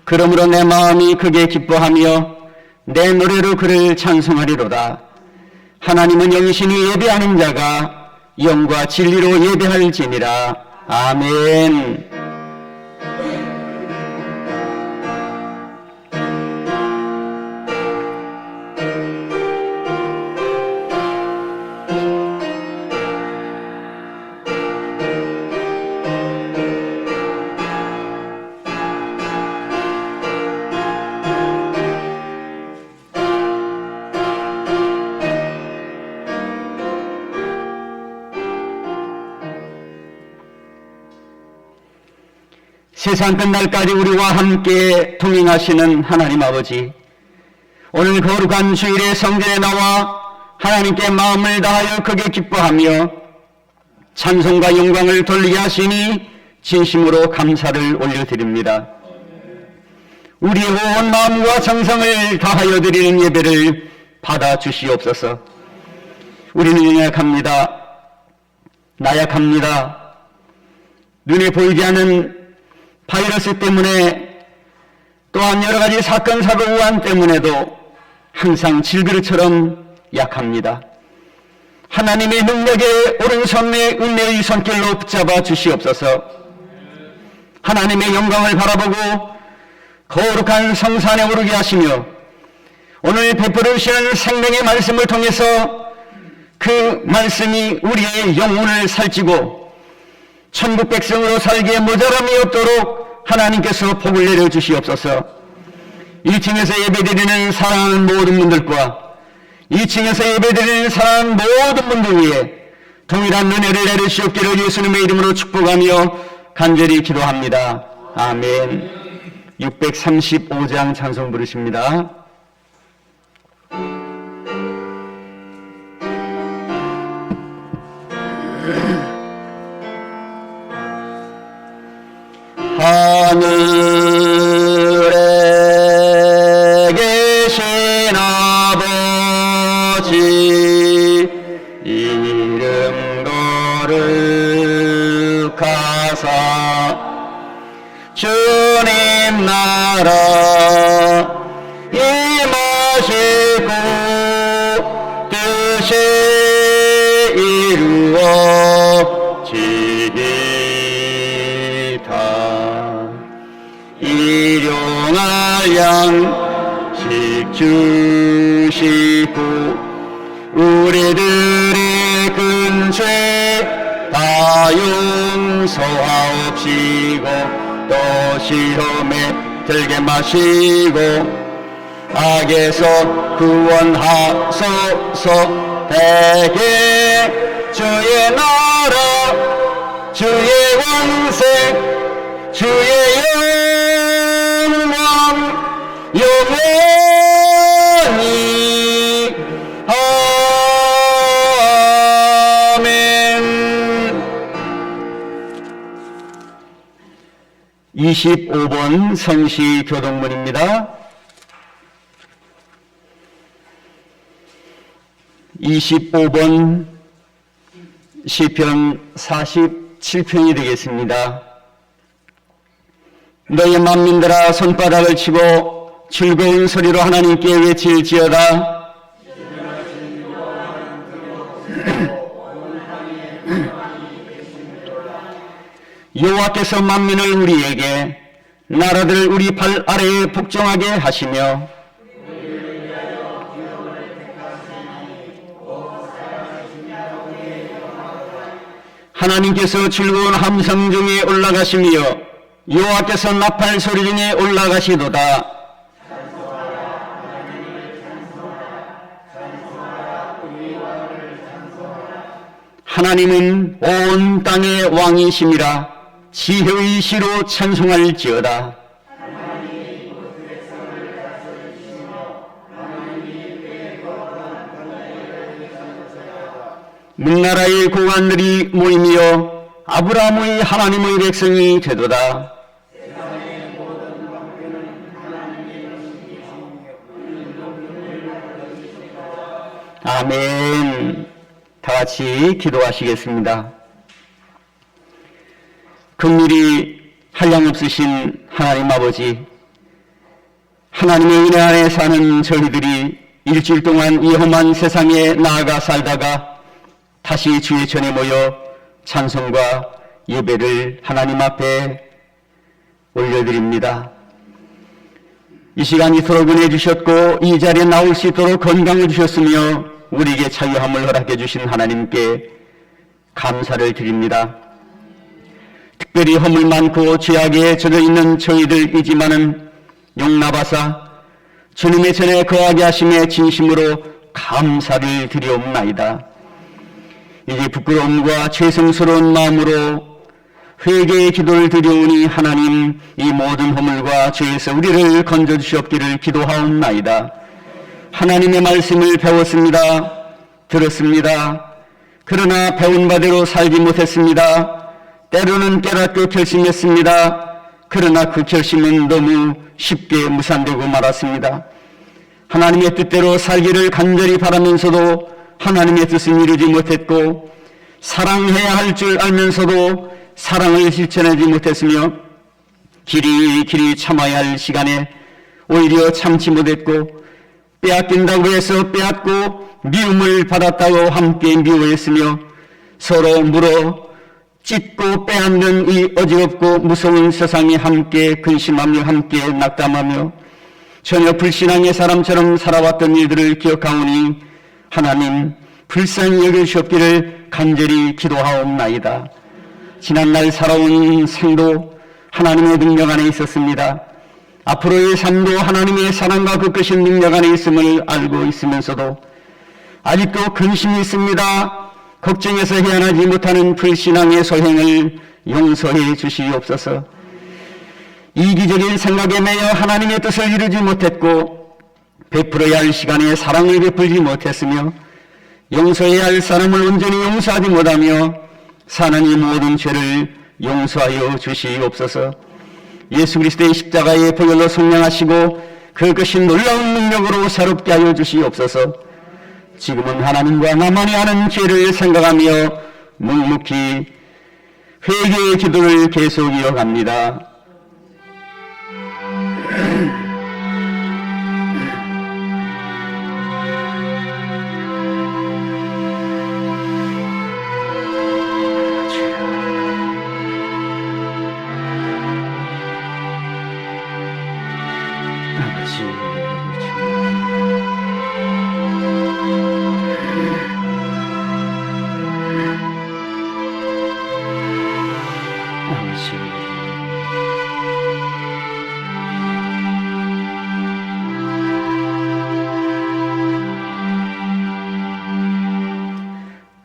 그러므로 내 마음이 크게 기뻐하며 내 노래로 그를 찬송하리로다. 하나님은 영신이 예배하는 자가 영과 진리로 예배할지니라. 아멘. 세상 끝날까지 우리와 함께 동행하시는 하나님 아버지, 오늘 거룩한 주일에 성전에 나와 하나님께 마음을 다하여 크게 기뻐하며 찬송과 영광을 돌리게 하시니 진심으로 감사를 올려드립니다. 우리의 온 마음과 정성을 다하여 드리는 예배를 받아주시옵소서. 우리는 연약합니다. 나약합니다. 눈에 보이지 않는 바이러스 때문에 또한 여러 가지 사건, 사고, 우한 때문에도 항상 질그릇처럼 약합니다. 하나님의 능력의 오른손에 은혜의 손길로 붙잡아 주시옵소서. 하나님의 영광을 바라보고 거룩한 성산에 오르게 하시며 오늘 베풀으시는 생명의 말씀을 통해서 그 말씀이 우리의 영혼을 살찌고 천국 백성으로 살기에 모자람이 없도록 하나님께서 복을 내려주시옵소서. 1층에서 예배드리는 사랑하는 모든 분들과 2층에서 예배드리는 사랑하는 모든 분들 위해 동일한 은혜를 내리시옵기를 예수님의 이름으로 축복하며 간절히 기도합니다. 아멘. 635장 찬송 부르십니다. 하늘에 계신 아버지 이름 거룩하사 주님 나라 임하시고 뜻이 이루어지리다. 일용할 양식 주시고 우리들의 근죄 다 용서하옵시고 또 시험에 들게 마시고 악에서 구원하소서. 대개 주의 나라 주의 왕색 주의 영광 영원히 아멘. 25번 성시 교동문입니다. 25번 시편 47편이 되겠습니다. 너희 만민들아 손바닥을 치고 즐거운 소리로 하나님께 외칠지어다. 여호와께서 만민을 우리에게 나라들을 우리 발 아래에 복종하게 하시며 하나님께서 즐거운 함성 중에 올라가시며 여호와께서 나팔 소리 중에 올라가시도다. 하나님은 온 땅의 왕이심이라 지혜의 시로 찬송할지어다. 문나라의 고관들이 모이며 아브라함의 하나님의 백성이 되도다. 아멘. 다 같이 기도하시겠습니다. 긍휼이 한량없으신 하나님 아버지, 하나님의 은혜 안에 사는 저희들이 일주일 동안 이 험한 세상에 나아가 살다가 다시 주의 전에 모여 찬송과 예배를 하나님 앞에 올려드립니다. 이 시간 이토록 은혜 주셨고 이 자리에 나올 수 있도록 건강을 주셨으며 우리에게 자유함을 허락해 주신 하나님께 감사를 드립니다. 특별히 허물 많고 죄악에 젖어 있는 저희들이지만은 용납하사 주님의 전에 거하게 하심에 진심으로 감사를 드리옵나이다. 이제 부끄러움과 죄송스러운 마음으로 회개의 기도를 드려오니 하나님 이 모든 허물과 죄에서 우리를 건져주시옵기를 기도하옵나이다. 하나님의 말씀을 배웠습니다. 들었습니다. 그러나 배운 바대로 살지 못했습니다. 때로는 깨닫고 결심했습니다. 그러나 그 결심은 너무 쉽게 무산되고 말았습니다. 하나님의 뜻대로 살기를 간절히 바라면서도 하나님의 뜻은 이루지 못했고 사랑해야 할 줄 알면서도 사랑을 실천하지 못했으며 길이 참아야 할 시간에 오히려 참지 못했고 빼앗긴다고 해서 빼앗고 미움을 받았다고 함께 미워했으며 서로 물어 찢고 빼앗는 이 어지럽고 무서운 세상에 함께 근심하며 함께 낙담하며 전혀 불신앙의 사람처럼 살아왔던 일들을 기억하오니 하나님 불쌍히 여겨주시옵기를 간절히 기도하옵나이다. 지난날 살아온 생도 하나님의 능력 안에 있었습니다. 앞으로의 삶도 하나님의 사랑과 그 끝인 능력 안에 있음을 알고 있으면서도 아직도 근심이 있습니다. 걱정해서 헤어나지 못하는 불신앙의 소행을 용서해 주시옵소서. 이기적인 생각에 매여 하나님의 뜻을 이루지 못했고 베풀어야 할 시간에 사랑을 베풀지 못했으며 용서해야 할 사람을 온전히 용서하지 못하며 사는 이 모든 죄를 용서하여 주시옵소서. 예수 그리스도의 십자가의 보혈로 속량하시고 그것이 놀라운 능력으로 새롭게 하여 주시옵소서. 지금은 하나님과 나만이 하는 죄를 생각하며 묵묵히 회개의 기도를 계속 이어갑니다.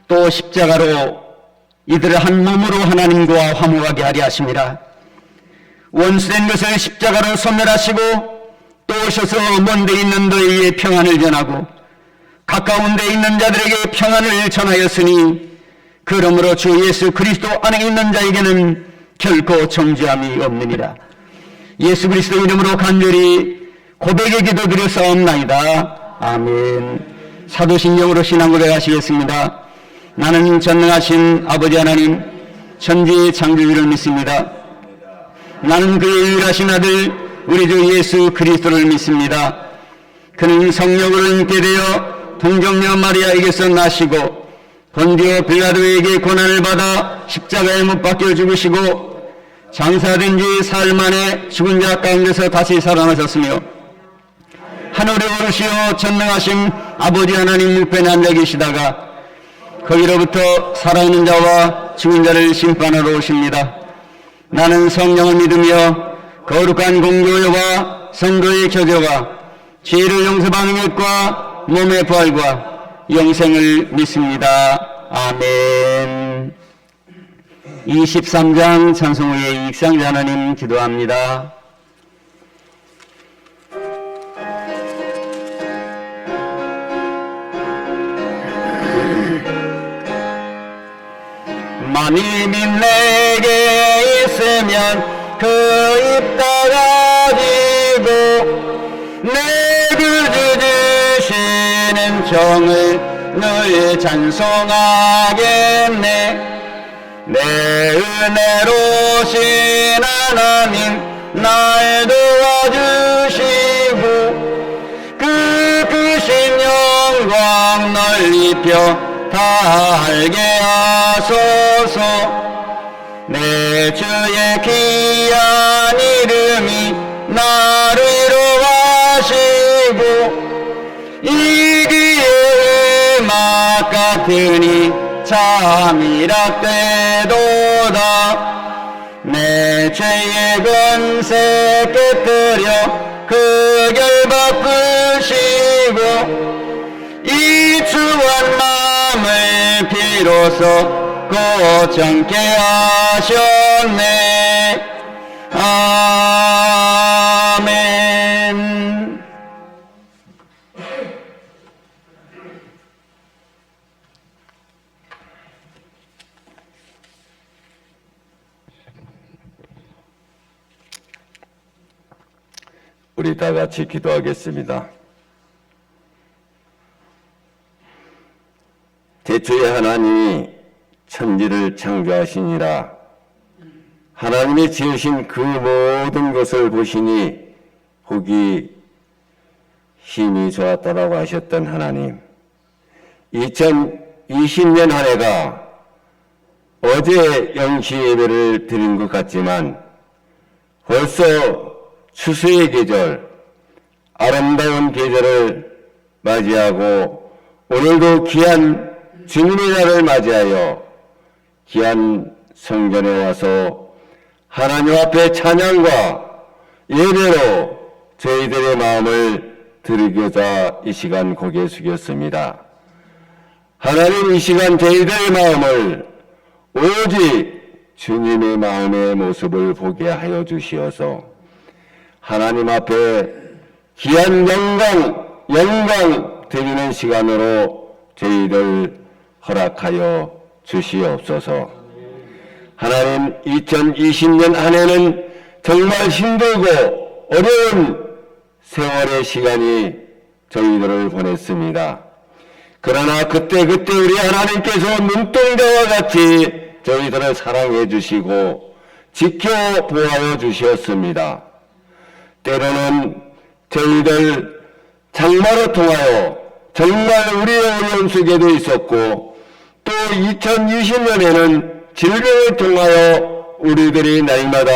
또 십자가로 이들을 한 몸으로 하나님과 화목하게 하려 하십니다. 원수된 것을 십자가로 소멸하시고 또 오셔서 먼 데 있는 너희에게 평안을 전하고 가까운 데 있는 자들에게 평안을 전하였으니 그러므로 주 예수 그리스도 안에 있는 자에게는 결코 정죄함이 없느니라. 예수 그리스도 이름으로 간절히 고백의 기도 드렸사옵나이다. 아멘. 사도신경으로 신앙 고백하시겠습니다. 나는 전능하신 아버지 하나님 천지의 창조주를 믿습니다. 나는 그의 유일하신 아들 우리 주 예수 그리스도를 믿습니다. 그는 성령으로 잉태 되어 동정녀 마리아에게서 나시고 본디오 빌라도에게 고난을 받아 십자가에 못 박혀 죽으시고 장사된 지 사흘 만에 죽은 자 가운데서 다시 살아나셨으며 하늘에 오르시어 전능하신 아버지 하나님 우편에 앉아 계시다가 거기로부터 살아있는 자와 죽은 자를 심판하러 오십니다. 나는 성령을 믿으며 거룩한 공교회와 성도의 교제와 죄를 용서받는 것과 몸의 부활과 영생을 믿습니다. 아멘. 23장 찬송 후에 익상자 하나님 기도합니다. 만일 빚 내게 있으면 그 입 닫아지고 내 구주 주시는 정을 늘 찬송하겠네. 내 은혜로신 하나님 날 도와주시고 펴 달게 하소서. 내 주의 귀한 이름이 나를 위로하시고 이 귀에 음악 같으니 참이라 때도다. 내 죄의 권세 깨뜨려 그 결 바꾸시고 이 추한 마음을 비로소 고정케 하셨네. 아멘. 우리 다 같이 기도하겠습니다. 대초에 하나님이 천지를 창조하시니라. 하나님이 지으신 그 모든 것을 보시니 보기 힘이 좋았다라고 하셨던 하나님, 2020년 한 해가 어제 영시 예배를 드린 것 같지만 벌써 추수의 계절, 아름다운 계절을 맞이하고 오늘도 귀한 주님의 날을 맞이하여 귀한 성전에 와서 하나님 앞에 찬양과 예배로 저희들의 마음을 드리고자 이 시간 고개 숙였습니다. 하나님, 이 시간 저희들의 마음을 오직 주님의 마음의 모습을 보게 하여 주시어서 하나님 앞에 귀한 영광 드리는 시간으로 저희들 허락하여 주시옵소서. 하나님, 2020년 한 해는 정말 힘들고 어려운 세월의 시간이 저희들을 보냈습니다. 그러나 그때 우리 하나님께서 눈동자와 같이 저희들을 사랑해 주시고 지켜보아 주셨습니다. 때로는 저희들 장마로 통하여 정말 우리의 어려움 속에도 있었고, 또 2020년에는 질병을 통하여 우리들이 날마다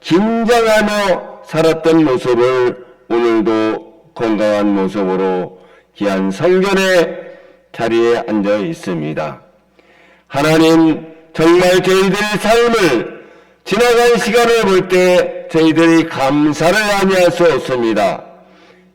긴장하며 살았던 모습을 오늘도 건강한 모습으로 귀한 성전의 자리에 앉아 있습니다. 하나님, 정말 저희들의 삶을 지나간 시간을 볼 때 저희들이 감사를 아니할 수 없습니다.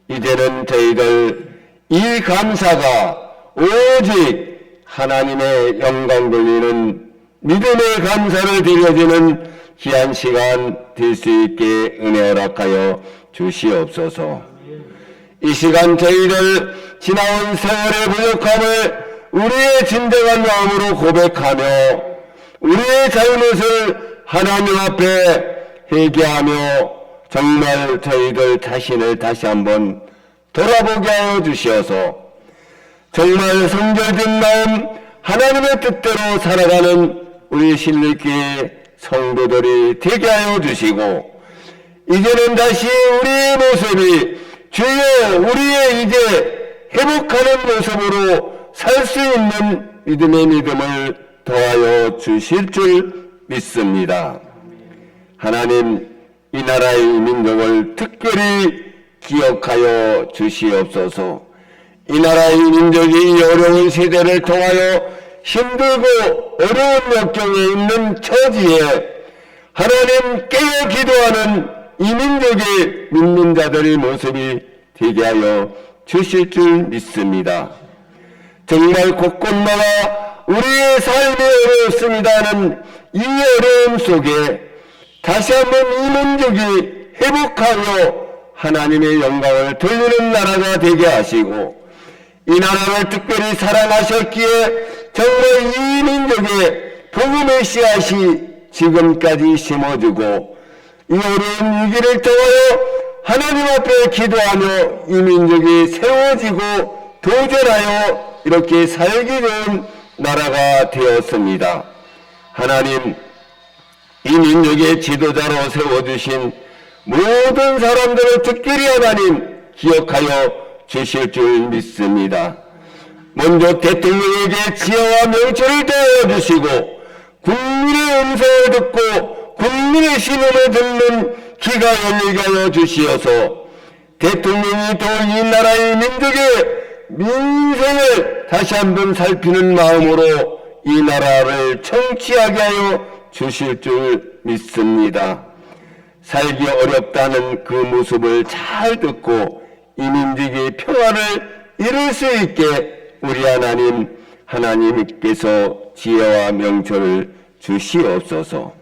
이제는 저희들 이 감사가 오직 하나님의 영광 돌리는 믿음의 감사를 드려지는 귀한 시간 될 수 있게 은혜 허락하여 주시옵소서. 이 시간 저희들 지나온 세월의 부족함을 우리의 진정한 마음으로 고백하며 우리의 잘못을 하나님 앞에 회개하며 정말 저희들 자신을 다시 한번 돌아보게 하여 주시어서 정말 성결된 마음 하나님의 뜻대로 살아가는 우리 신일교회 성도들이 되게 하여 주시고, 이제는 다시 우리의 모습이 주여 우리의 이제 회복하는 모습으로 살 수 있는 믿음의 믿음을 더하여 주실 줄 믿습니다. 하나님, 이 나라의 민족을 특별히 기억하여 주시옵소서. 이 나라의 민족이 어려운 세대를 통하여 힘들고 어려운 역경에 있는 처지에 하나님 깨어 기도하는 이 민족의 믿는 자들의 모습이 되게 하여 주실 줄 믿습니다. 정말 곳곳마다 우리의 삶이 어렵습니다는 이 어려움 속에 다시 한번 이 민족이 회복하여 하나님의 영광을 돌리는 나라가 되게 하시고, 이 나라를 특별히 사랑하셨기에 정말 이 민족의 복음의 씨앗이 지금까지 심어지고 이 어려운 위기를 통하여 하나님 앞에 기도하며 이 민족이 세워지고 도전하여 이렇게 살기 좋은 나라가 되었습니다. 하나님, 이 민족의 지도자로 세워주신 모든 사람들을 특별히 하나님 기억하여 주실 줄 믿습니다. 먼저 대통령에게 지혜와 명철을 더해주시고 국민의 음성을 듣고 국민의 신음을 듣는 귀가 열리게 하여 주시어서 대통령이 또 이 나라의 민족의 민생을 다시 한번 살피는 마음으로 이 나라를 청취하게 하여 주실 줄 믿습니다. 살기 어렵다는 그 모습을 잘 듣고 이 민족의 평화를 이룰 수 있게 우리 하나님께서 지혜와 명철을 주시옵소서.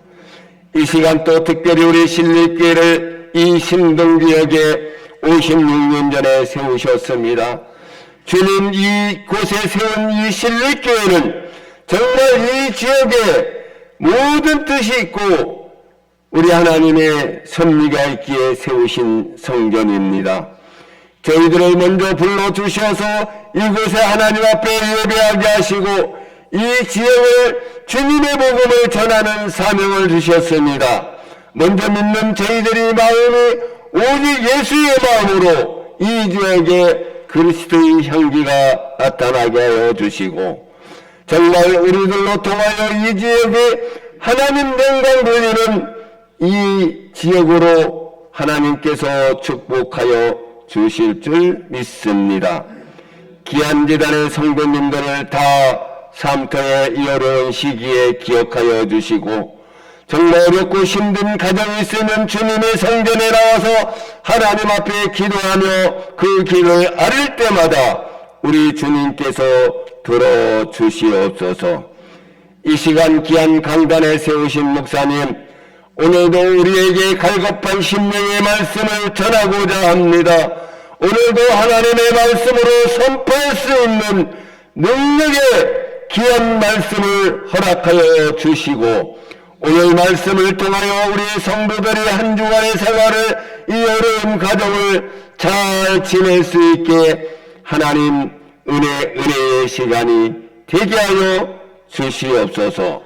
이 시간 또 특별히 우리 신립교회를 이 신동지역에 56년 전에 세우셨습니다. 주님 이곳에 세운 이 신립교회는 정말 이 지역에 모든 뜻이 있고 우리 하나님의 섭리가 있기에 세우신 성전입니다. 저희들을 먼저 불러주셔서 이곳에 하나님 앞에 예배하게 하시고 이 지역을 주님의 복음을 전하는 사명을 주셨습니다. 먼저 믿는 저희들의 마음이 오직 예수의 마음으로 이 지역에 그리스도의 향기가 나타나게 하여 주시고 정말 우리들로 통하여 이 지역에 하나님 영광 돌리는 이 지역으로 하나님께서 축복하여 주실 줄 믿습니다. 귀한 재단의 성도님들을 다 삶터의 이 어려운 시기에 기억하여 주시고 정말 어렵고 힘든 가정이 있으면 주님의 성전에 나와서 하나님 앞에 기도하며 그 길을 앓을 때마다 우리 주님께서 들어주시옵소서. 이 시간 귀한 강단에 세우신 목사님, 오늘도 우리에게 갈급한 심령의 말씀을 전하고자 합니다. 오늘도 하나님의 말씀으로 선포할 수 있는 능력의 귀한 말씀을 허락하여 주시고 오늘 말씀을 통하여 우리 성도들이 한 주간의 생활을 이 어려운 가정을 잘 지낼 수 있게 하나님 은혜의 시간이 되게 하여 주시옵소서.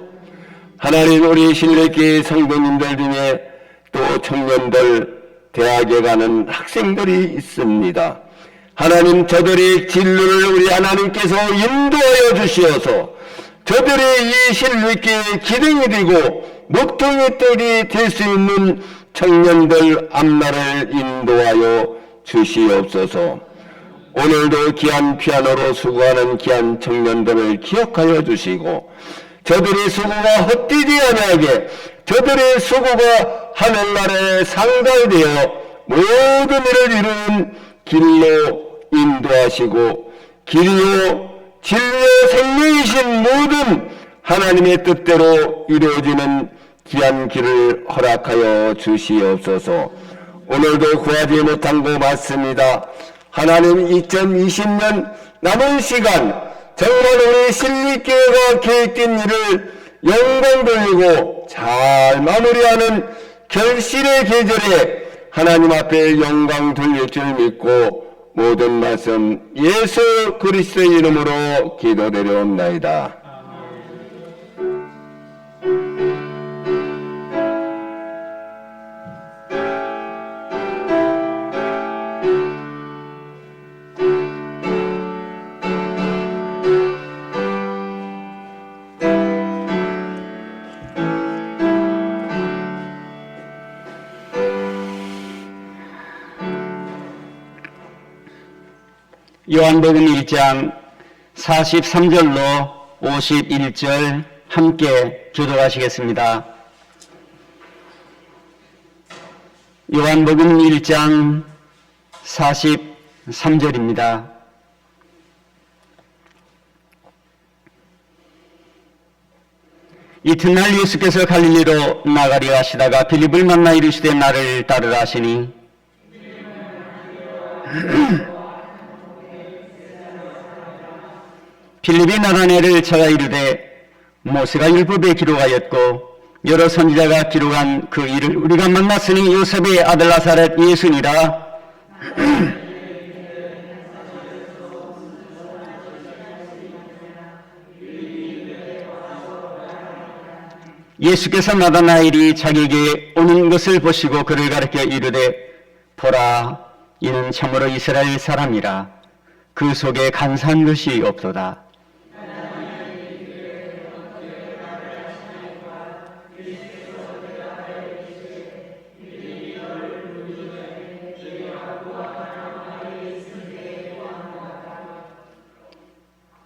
하나님 우리 신뢰교회 성도님들 중에 또 청년들 대학에 가는 학생들이 있습니다. 하나님 저들의 진로를 우리 하나님께서 인도하여 주시어서 저들이 이 신뢰교회의 기둥이 되고 목동이들이 될 수 있는 청년들 앞날을 인도하여 주시옵소서. 오늘도 귀한 피아노로 수고하는 귀한 청년들을 기억하여 주시고 저들의 수고가 헛되지 아니하게 저들의 수고가 하늘나라에 상달되어 모든 일을 이루는 길로 인도하시고 길이요 진리요 생명이신 모든 하나님의 뜻대로 이루어지는 귀한 길을 허락하여 주시옵소서. 오늘도 구하지 못한 거 맞습니다. 하나님 2020년 남은 시간 정말 우리 신립교회가 계획된 일을 영광 돌리고 잘 마무리하는 결실의 계절에 하나님 앞에 영광 돌릴 줄 믿고 모든 말씀 예수 그리스도의 이름으로 기도드려옵나이다. 요한복음 1장 43절로 51절 함께 교독하시겠습니다. 요한복음 1장 43절입니다. 이튿날 예수께서 갈릴리로 나가려 하시다가 빌립을 만나 이르시되 나를 따르라 하시니 빌립이 나다나엘을 찾아 이르되 모세가 율법에 기록하였고 여러 선지자가 기록한 그 일을 우리가 만났으니 요셉의 아들 나사렛 예수니라. 예수께서 나다나엘이 자기에게 오는 것을 보시고 그를 가리켜 이르되 보라 이는 참으로 이스라엘 사람이라. 그 속에 간사한 것이 없도다.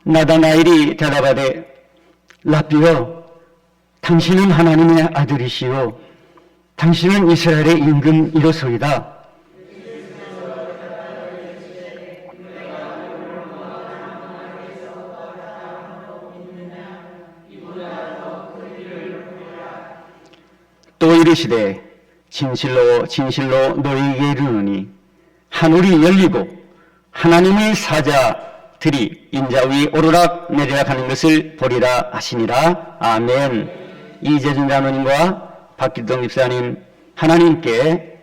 나다나엘이 대답하되 라삐여, 당신은 하나님의 아들이시요 당신은 이스라엘의 임금이로소이다. 또 이르시되 진실로 진실로 너희에게 이르노니 하늘이 열리고 하나님의 사자들이 인자 위 오르락 내리락 하는 것을 보리라 하시니라. 아멘. 이재준 장로님과 박기동 집사님, 하나님께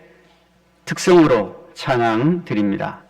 특성으로 찬양 드립니다.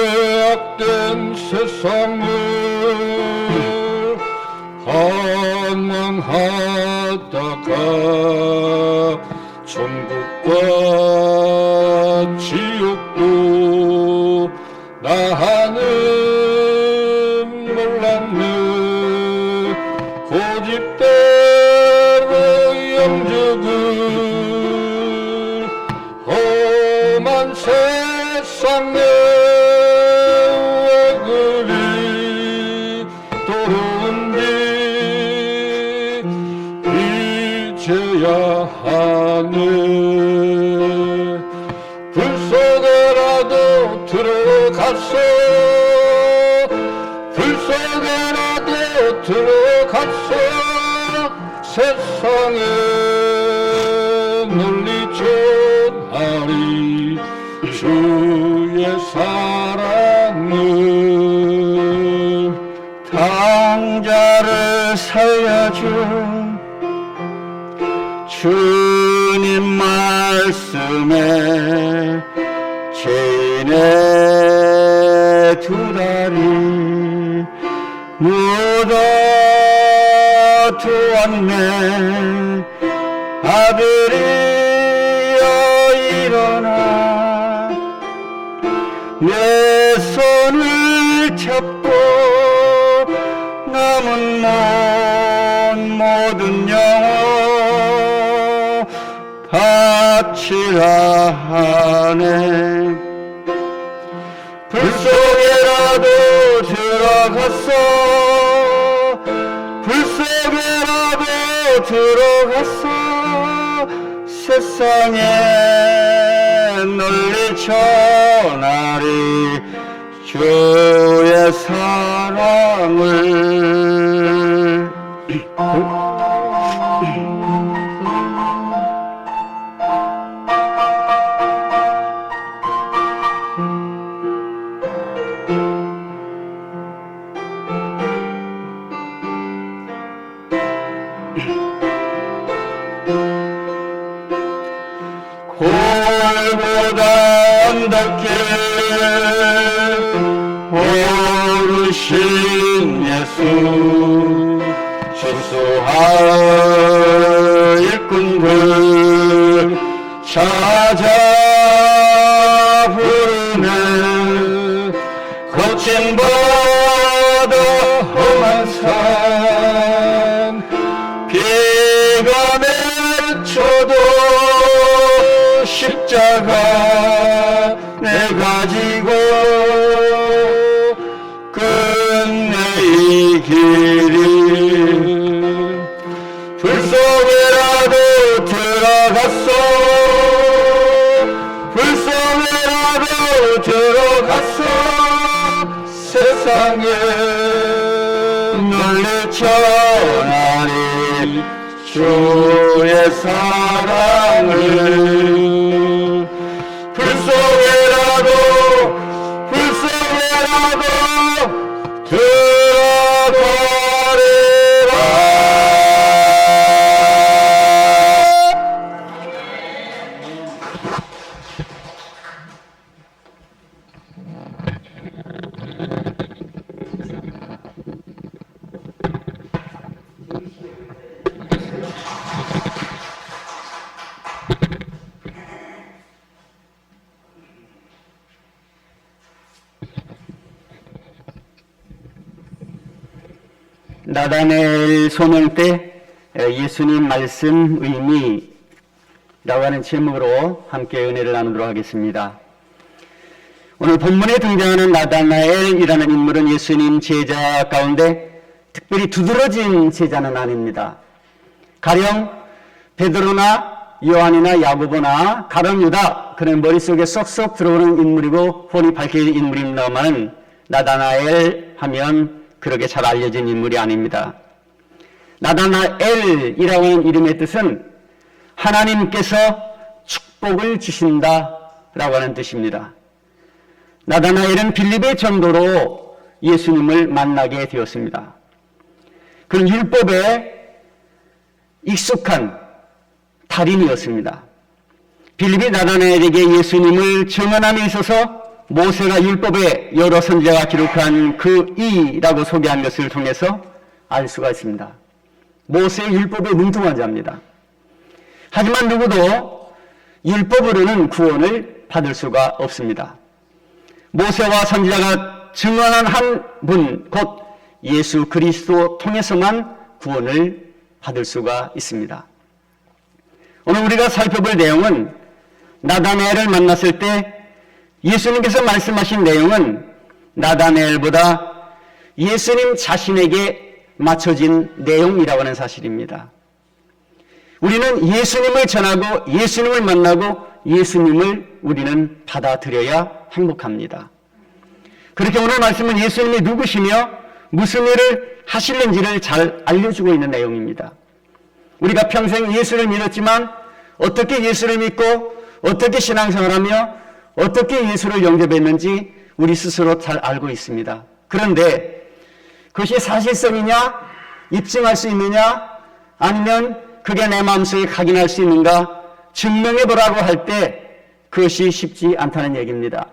죄악된 세상을 방황하다가 천국과 지옥도 나는 몰랐네. 고집대로 영적을 험한 세상에 왜 그리 도로운지 이제야 하네. 불 속에라도 들어갔어, 불 속에라도 들어갔어. 세상에 널리 전하리 주의 사랑을. 당자를 살려준 주님 말씀에 죄인의 두 다리 묻어두었네. 아들이여 일어나 내 손을 잡고 남은 모든 영혼 바치라 하네. 불 속에라도 들어갔어, 불 속에라도 들어갔어. 세상에 널리 전하리 주의 사랑을. 골보다 언덕길 오르신 예수, 수수할 일꾼들 찾아 부르네. 거친 바다 험한 산 비가 맺혀도 쉽지 들어갔소 불속에라도 들어갔소 세상에 널리 전하리 주의 사랑을 불속에라도 나다나엘 소명 때 예수님 말씀 의미라고 하는 제목으로 함께 은혜를 나누도록 하겠습니다. 오늘 본문에 등장하는 나다나엘이라는 인물은 예수님 제자 가운데 특별히 두드러진 제자는 아닙니다. 가령 베드로나 요한이나 야고보나 가룟 유다 그런 머릿속에 쏙쏙 들어오는 인물이고 훤히 밝혀진 인물입니다만 나다나엘 하면 그렇게 잘 알려진 인물이 아닙니다. 나다나엘이라고 하는 이름의 뜻은 하나님께서 축복을 주신다라고 하는 뜻입니다. 나다나엘은 빌립의 전도로 예수님을 만나게 되었습니다. 그는 율법에 익숙한 달인이었습니다. 빌립이 나다나엘에게 예수님을 증언함에 있어서 모세가 율법에 여러 선지자가 기록한 그 이라고 소개한 것을 통해서 알 수가 있습니다. 모세의 율법에 능통한 자입니다. 하지만 누구도 율법으로는 구원을 받을 수가 없습니다. 모세와 선지자가 증언한 한 분, 곧 예수 그리스도 통해서만 구원을 받을 수가 있습니다. 오늘 우리가 살펴볼 내용은 나다나엘을 만났을 때 예수님께서 말씀하신 내용은 나다나엘보다 예수님 자신에게 맞춰진 내용이라고 하는 사실입니다. 우리는 예수님을 전하고 예수님을 만나고 예수님을 우리는 받아들여야 행복합니다. 그렇게 오늘 말씀은 예수님이 누구시며 무슨 일을 하시는지를 잘 알려주고 있는 내용입니다. 우리가 평생 예수를 믿었지만 어떻게 예수를 믿고 어떻게 신앙생활하며 어떻게 예수를 영접했는지 우리 스스로 잘 알고 있습니다. 그런데 그것이 사실성이냐, 입증할 수 있느냐, 아니면 그게 내 마음속에 각인할 수 있는가 증명해보라고 할 때 그것이 쉽지 않다는 얘기입니다.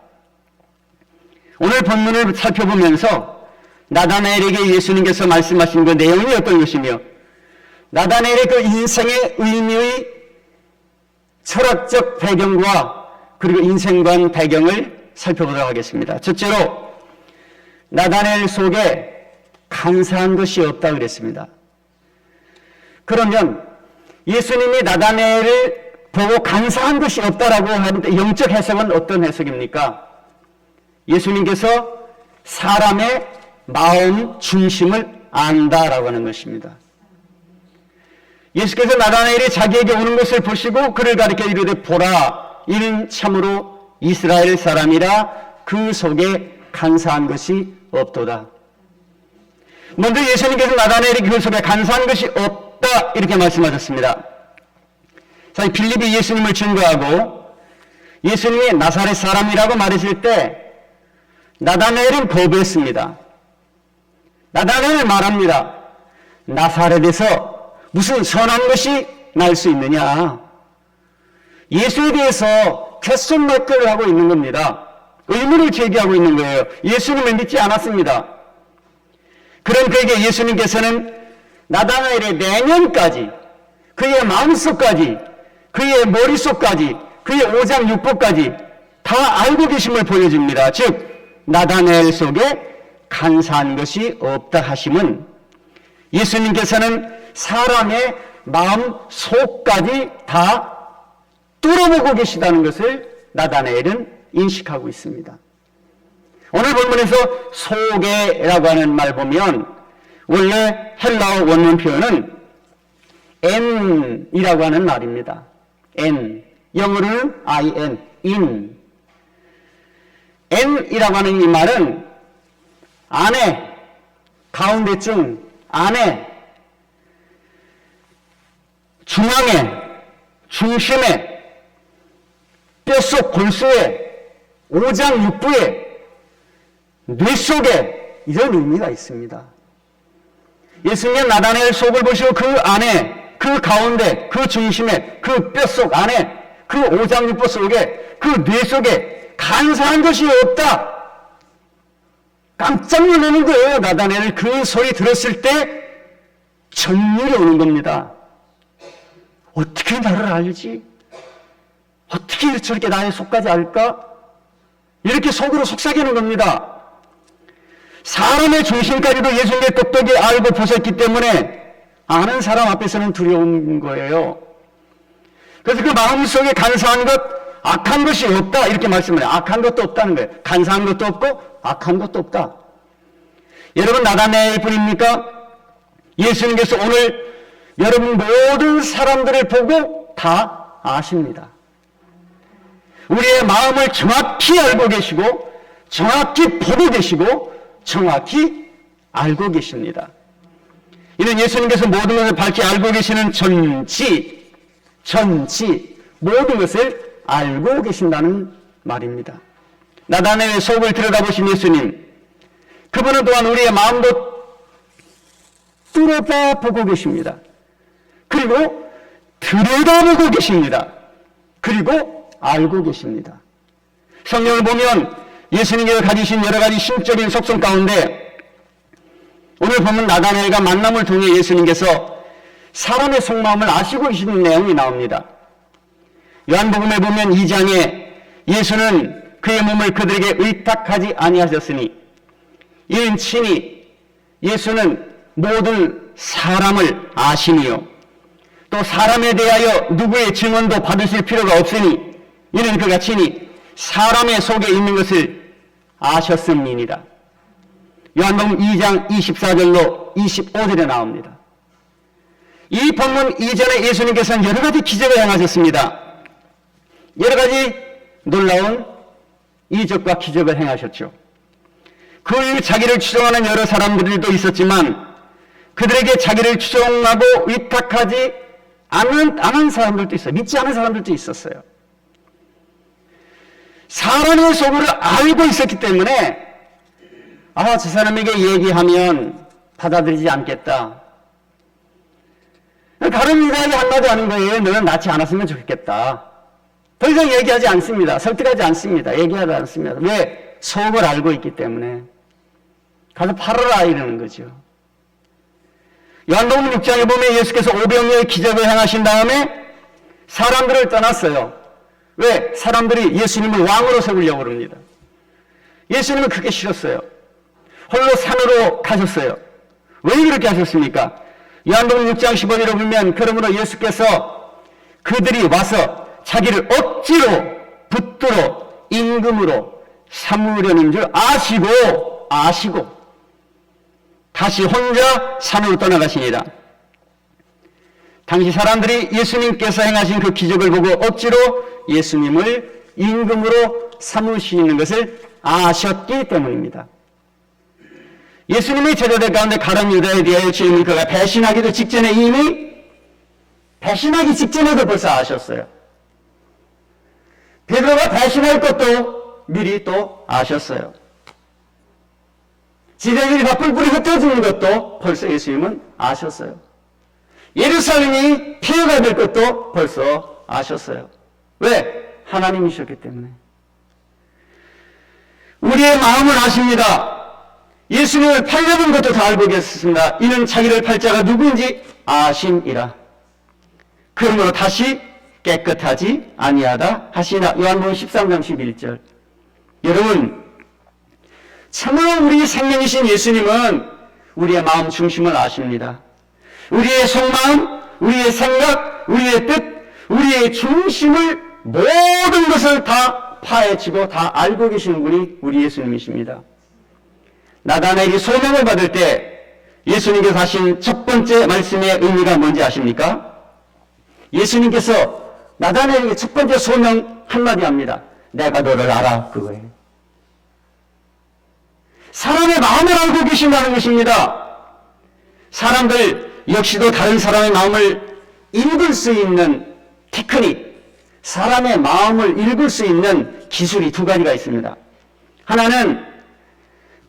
오늘 본문을 살펴보면서 나다나엘에게 예수님께서 말씀하신 그 내용이 어떤 것이며 나다나엘의 그 인생의 의미의 철학적 배경과 그리고 인생관 배경을 살펴보도록 하겠습니다. 첫째로 나다나엘 속에 간사한 것이 없다 그랬습니다. 그러면 예수님이 나다나엘을 보고 간사한 것이 없다라고 하는데 영적 해석은 어떤 해석입니까? 예수님께서 사람의 마음 중심을 안다라고 하는 것입니다. 예수께서 나다나엘이 자기에게 오는 것을 보시고 그를 가리켜 이르되 보라 이는 참으로 이스라엘 사람이라 그 속에 간사한 것이 없도다. 먼저 예수님께서 나다나엘이 그 속에 간사한 것이 없다 이렇게 말씀하셨습니다. 사실 빌립이 예수님을 증거하고 예수님이 나사렛 사람이라고 말했을 때 나다나엘은 거부했습니다. 나다나엘은 말합니다. 나사렛에서 무슨 선한 것이 날 수 있느냐. 예수에 대해서 퀘스천마크를 하고 있는 겁니다. 의문을 제기하고 있는 거예요. 예수님을 믿지 않았습니다. 그런 그에게 예수님께서는 나다나엘의 내면까지, 그의 마음속까지, 그의 머릿속까지, 그의 오장육부까지 다 알고 계심을 보여줍니다. 즉 나다나엘 속에 간사한 것이 없다 하심은 예수님께서는 사람의 마음 속까지 다 뚫어보고 계시다는 것을 나다나엘은 인식하고 있습니다. 오늘 본문에서 속에라고 하는 말 보면 원래 헬라어 원문 표현은 N이라고 하는 말입니다. N, 영어로는 IN, in. N이라고 하는 이 말은 안에, 가운데쯤, 안에, 중앙에, 중심에, 뼛속 골수에, 오장육부에, 뇌 속에 이런 의미가 있습니다. 예수님의 나다나엘 속을 보시고 그 안에, 그 가운데, 그 중심에, 그 뼛속 안에, 그 오장육부 속에, 그 뇌 속에 간사한 것이 없다. 깜짝 놀라는 거예요. 나다나엘 그 소리 들었을 때 전율이 오는 겁니다. 어떻게 나를 알지? 어떻게 저렇게 나의 속까지 알까? 이렇게 속으로 속삭이는 겁니다. 사람의 중심까지도 예수님의 똑똑히 알고 보셨기 때문에 아는 사람 앞에서는 두려운 거예요. 그래서 그 마음속에 간사한 것, 악한 것이 없다 이렇게 말씀을 해요. 악한 것도 없다는 거예요. 간사한 것도 없고 악한 것도 없다. 여러분 나다나엘 뿐입니까? 예수님께서 오늘 여러분 모든 사람들을 보고 다 아십니다. 우리의 마음을 정확히 알고 계시고 정확히 보고 계시고 정확히 알고 계십니다. 이는 예수님께서 모든 것을 밝히 알고 계시는 전지 모든 것을 알고 계신다는 말입니다. 나다나엘의 속을 들여다보신 예수님, 그분은 또한 우리의 마음도 뚫어다 보고 계십니다. 그리고 들여다보고 계십니다. 그리고 알고 계십니다. 성경을 보면 예수님께서 가지신 여러 가지 신적인 속성 가운데 오늘 보면 나다나엘과 만남을 통해 예수님께서 사람의 속마음을 아시고 계시는 내용이 나옵니다. 요한복음에 보면 2장에 예수는 그의 몸을 그들에게 의탁하지 아니하셨으니 이는 친히 예수는 모든 사람을 아시니요 또 사람에 대하여 누구의 증언도 받으실 필요가 없으니 이는 그가 친히 사람의 속에 있는 것을 아셨음이니라. 요한복음 2장 24절로 25절에 나옵니다. 이 본문 이전에 예수님께서는 여러 가지 기적을 행하셨습니다. 여러 가지 놀라운 이적과 기적을 행하셨죠. 그 이후 자기를 추종하는 여러 사람들도 있었지만 그들에게 자기를 추종하고 위탁하지 않은 사람들도 있어요. 믿지 않은 사람들도 있었어요. 사람의 속을 알고 있었기 때문에 저 사람에게 얘기하면 받아들이지 않겠다. 다른 이야기 한마디 하는 거예요. 너는 낳지 않았으면 좋겠다. 더 이상 얘기하지 않습니다. 설득하지 않습니다. 얘기하지 않습니다. 왜? 속을 알고 있기 때문에. 가서 팔아라 이러는 거죠. 요한복음 6장에 보면 예수께서 오병이어의 기적을 행하신 다음에 사람들을 떠났어요. 왜? 사람들이 예수님을 왕으로 세우려고 합니다. 예수님은 그게 싫었어요. 홀로 산으로 가셨어요. 왜 그렇게 하셨습니까? 요한복음 6장 15절에 보면 그러므로 예수께서 그들이 와서 자기를 억지로 붙들어 임금으로 삼으려는 줄 아시고 다시 혼자 산으로 떠나가시니라. 당시 사람들이 예수님께서 행하신 그 기적을 보고 억지로 예수님을 임금으로 삼으시는 것을 아셨기 때문입니다. 예수님의 제자들 가운데 가룟 유다에 대하여 주님이 그가 배신하기도 직전에 배신하기 직전에도 벌써 아셨어요. 베드로가 배신할 것도 미리 또 아셨어요. 지대들이 다 뿔뿔이 흩어지는 것도 벌써 예수님은 아셨어요. 예루살렘이 피해가 될 것도 벌써 아셨어요. 왜? 하나님이셨기 때문에. 우리의 마음을 아십니다. 예수님을 팔려는 것도 다 알고 계셨습니다. 이는 자기를 팔 자가 누구인지 아심이라. 그러므로 다시 깨끗하지 아니하다 하시나. 요한복음 13장 11절. 여러분, 참으로 우리 생명이신 예수님은 우리의 마음 중심을 아십니다. 우리의 속마음, 우리의 생각, 우리의 뜻, 우리의 중심을 모든 것을 다 파헤치고 다 알고 계시는 분이 우리 예수님이십니다. 나다나엘이 소명을 받을 때 예수님께서 하신 첫 번째 말씀의 의미가 뭔지 아십니까? 예수님께서 나다나엘에게 첫 번째 소명 한마디 합니다. 내가 너를 알아. 그거예요. 사람의 마음을 알고 계신다는 것입니다. 사람들 역시도 다른 사람의 마음을 읽을 수 있는 테크닉, 사람의 마음을 읽을 수 있는 기술이 두 가지가 있습니다. 하나는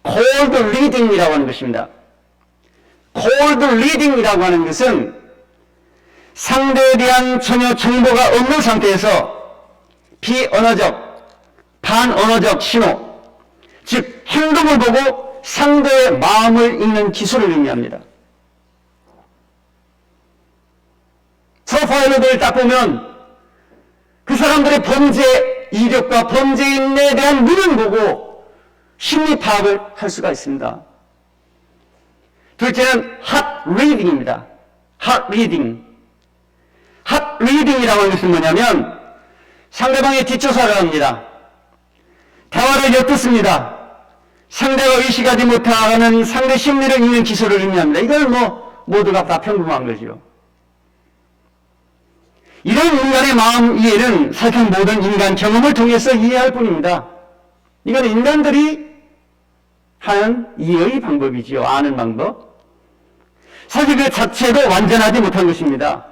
cold reading이라고 하는 것입니다. cold reading이라고 하는 것은 상대에 대한 전혀 정보가 없는 상태에서 비언어적, 반언어적 신호, 즉 행동을 보고 상대의 마음을 읽는 기술을 의미합니다. 프로파일러들을 딱 보면 그 사람들의 범죄 이력과 범죄 인내에 대한 눈을 보고 심리 파악을 할 수가 있습니다. 둘째는 hot reading입니다. hot reading. hot reading이라고 하는 것은 뭐냐면 상대방의 뒷조사를 합니다. 대화를 엿듣습니다. 상대가 의식하지 못하는 상대 심리를 읽는 기술을 의미합니다. 이걸 모두가 다 평범한 거죠. 이런 인간의 마음 이해는 사실 모든 인간 경험을 통해서 이해할 뿐입니다. 이건 인간들이 하는 이해의 방법이지요. 아는 방법. 사실 그 자체도 완전하지 못한 것입니다.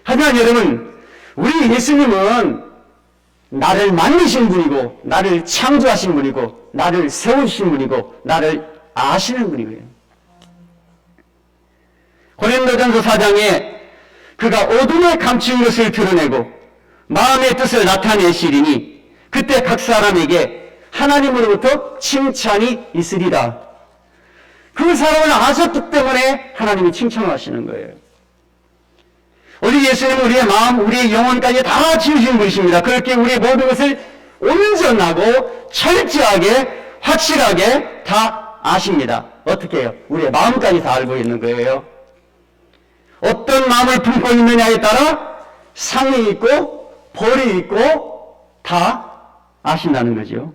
하지만 여러분, 우리 예수님은 나를 만드신 분이고, 나를 창조하신 분이고, 나를 세우신 분이고, 나를 아시는 분이고요. 고린도전서 4장에 그가 어둠에 감춘 것을 드러내고 마음의 뜻을 나타내시리니 그때 각 사람에게 하나님으로부터 칭찬이 있으리라. 그 사람을 아셨기 때문에 하나님이 칭찬을 하시는 거예요. 우리 예수님은 우리의 마음, 우리의 영혼까지 다 지으신 분이십니다. 그렇게 우리의 모든 것을 온전하고 철저하게, 확실하게 다 아십니다. 어떻게 해요? 우리의 마음까지 다 알고 있는 거예요. 어떤 마음을 품고 있느냐에 따라 상이 있고 벌이 있고 다 아신다는 거죠.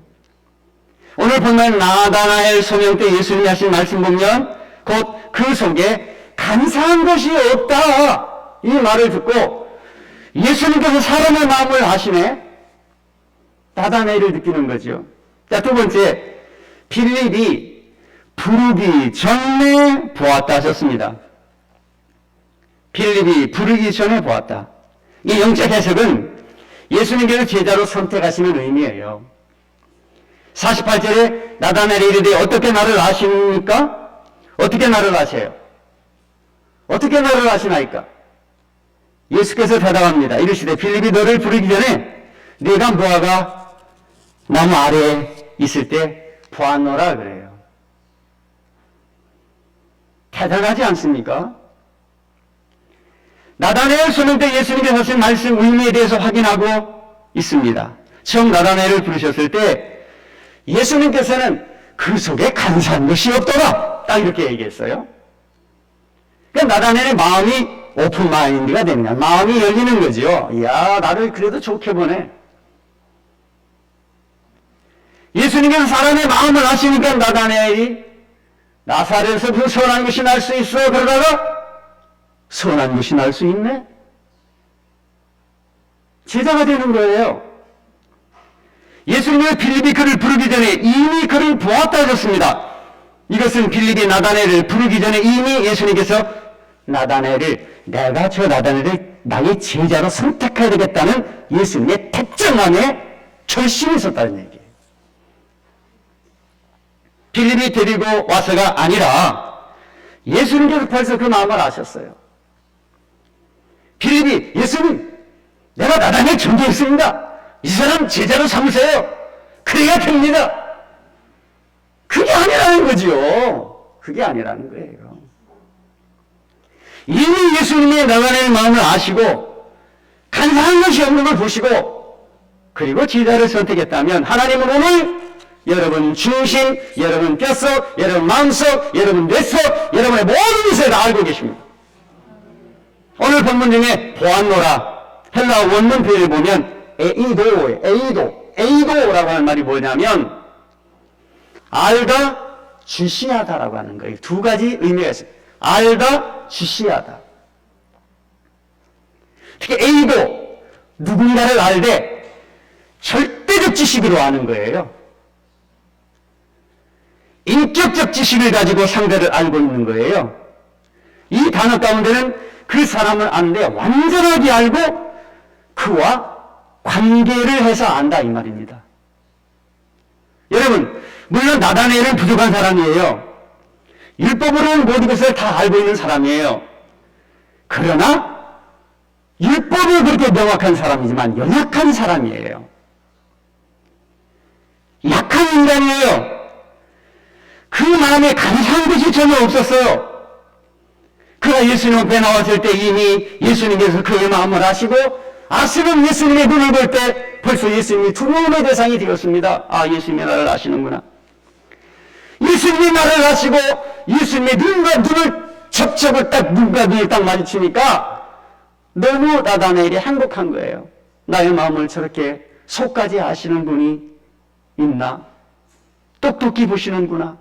오늘 본문 나다나엘 소명 때 예수님이 하신 말씀 보면 곧 그 속에 간사한 것이 없다. 이 말을 듣고 예수님께서 사람의 마음을 아시네. 나다나엘을 느끼는 거죠. 자, 두 번째, 빌립이 부르기 전에 보았다 하셨습니다. 빌립이 부르기 전에 보았다. 이 영적 해석은 예수님께서 제자로 선택하시는 의미예요. 48절에 나다나엘이 이르되 어떻게 나를 아십니까? 어떻게 나를 아세요? 어떻게 나를 아시나이까? 예수께서 대답합니다. 이르시되 빌립이 너를 부르기 전에 네가 무화과 나무 아래에 있을 때 보았노라 그래요. 대단하지 않습니까? 나다나엘 소명 때 예수님께서 하신 말씀 의미에 대해서 확인하고 있습니다. 처음 나다나엘을 부르셨을 때 예수님께서는 그 속에 간사한 것이 없더라. 딱 이렇게 얘기했어요. 그러니까 나다나엘의 마음이 오픈 마인드가 됩니다. 마음이 열리는 거죠. 이야, 나를 그래도 좋게 보네. 예수님께서 사람의 마음을 아시니까 나다나엘이 나사렛에서 그 선한 것이 날 수 있어. 그러다가 선한 것이 날 수 있네? 제자가 되는 거예요. 예수님의 빌립이 그를 부르기 전에 이미 그를 보았다 하셨습니다. 이것은 빌립이 나다나엘을 부르기 전에 이미 예수님께서 나다나엘을 내가 저 나다나엘을 나의 제자로 선택해야 되겠다는 예수님의 택정함에 결심이 있었다는 얘기예요. 빌립이 데리고 와서가 아니라 예수님께서 벌써 그 마음을 아셨어요. 빌립이 예수님, 내가 나다나엘 존경했습니다. 이 사람 제자로 삼으세요. 그래야 됩니다. 그게 아니라는 거지요. 그게 아니라는 거예요. 이미 예수님의 나다나엘 마음을 아시고 간사한 것이 없는 걸 보시고 그리고 제자를 선택했다면 하나님은 오늘 여러분 중심, 여러분 뼛속, 여러분 마음속, 여러분 뇌속, 여러분의 모든 것을 다 알고 계십니다. 오늘 본문 중에 보았노라 헬라 원문 표현을 보면 에이도라고 하는 말이 뭐냐면 알다, 주시하다라고 하는 거예요. 두 가지 의미가 있어요. 알다, 주시하다. 특히 A도 누군가를 알 때 절대적 지식으로 아는 거예요. 인격적 지식을 가지고 상대를 알고 있는 거예요. 이 단어 가운데는 그 사람을 아는데 완전하게 알고 그와 관계를 해서 안다 이 말입니다. 여러분, 물론 나다나엘은 부족한 사람이에요. 율법으로는 모든 것을 다 알고 있는 사람이에요. 그러나 율법은 그렇게 명확한 사람이지만 연약한 사람이에요. 약한 인간이에요. 그 마음에 감사한 것이 전혀 없었어요. 그가 예수님 앞에 나왔을 때 이미 예수님께서 그의 마음을 아시고 아시는 예수님의 눈을 볼 때 벌써 예수님이 두려움의 대상이 되었습니다. 아, 예수님이 나를 아시는구나. 예수님이 나를 아시고 예수님의 눈과 눈을 접촉을 딱 눈과 눈을 딱 마주치니까 너무 나다나엘이 행복한 거예요. 나의 마음을 저렇게 속까지 아시는 분이 있나? 똑똑히 보시는구나.